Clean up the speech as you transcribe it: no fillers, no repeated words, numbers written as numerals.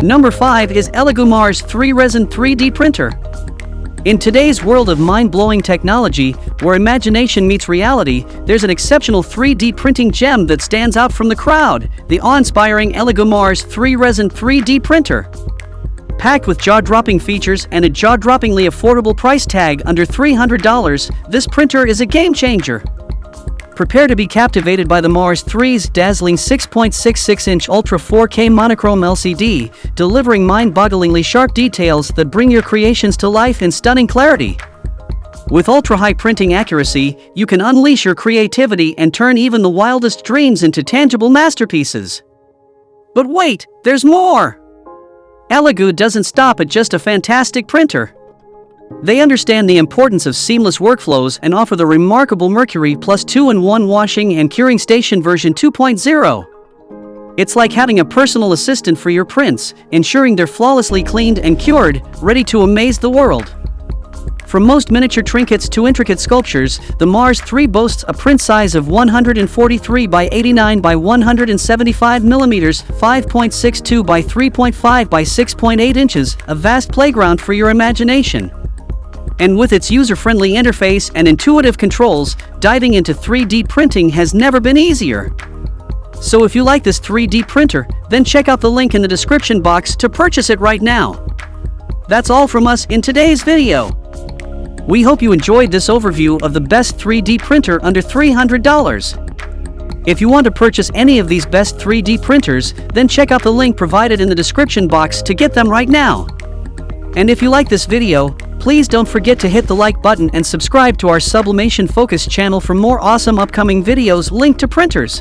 Number 5 is ELEGOO Mars 3 Resin 3D Printer. In today's world of mind-blowing technology, where imagination meets reality, there's an exceptional 3D printing gem that stands out from the crowd: the awe-inspiring ELEGOO Mars 3 Resin 3D Printer. Packed with jaw-dropping features and a jaw-droppingly affordable price tag under $300, this printer is a game-changer. Prepare to be captivated by the Mars 3's dazzling 6.66-inch Ultra 4K Monochrome LCD, delivering mind-bogglingly sharp details that bring your creations to life in stunning clarity. With ultra-high printing accuracy, you can unleash your creativity and turn even the wildest dreams into tangible masterpieces. But wait, there's more! ELEGOO doesn't stop at just a fantastic printer. They understand the importance of seamless workflows and offer the remarkable Mercury Plus 2-in-1 washing and curing station version 2.0. It's like having a personal assistant for your prints, ensuring they're flawlessly cleaned and cured, ready to amaze the world. From most miniature trinkets to intricate sculptures, the Mars 3 boasts a print size of 143 by 89 by 175 millimeters, 5.62 by 3.5 by 6.8 inches, a vast playground for your imagination. And with its user-friendly interface and intuitive controls, diving into 3D printing has never been easier. So if you like this 3D printer, then check out the link in the description box to purchase it right now. That's all from us in today's video. We hope you enjoyed this overview of the best 3D printer under $300. If you want to purchase any of these best 3D printers, then check out the link provided in the description box to get them right now. And if you like this video, please don't forget to hit the like button and subscribe to our Sublimation Focus channel for more awesome upcoming videos linked to printers.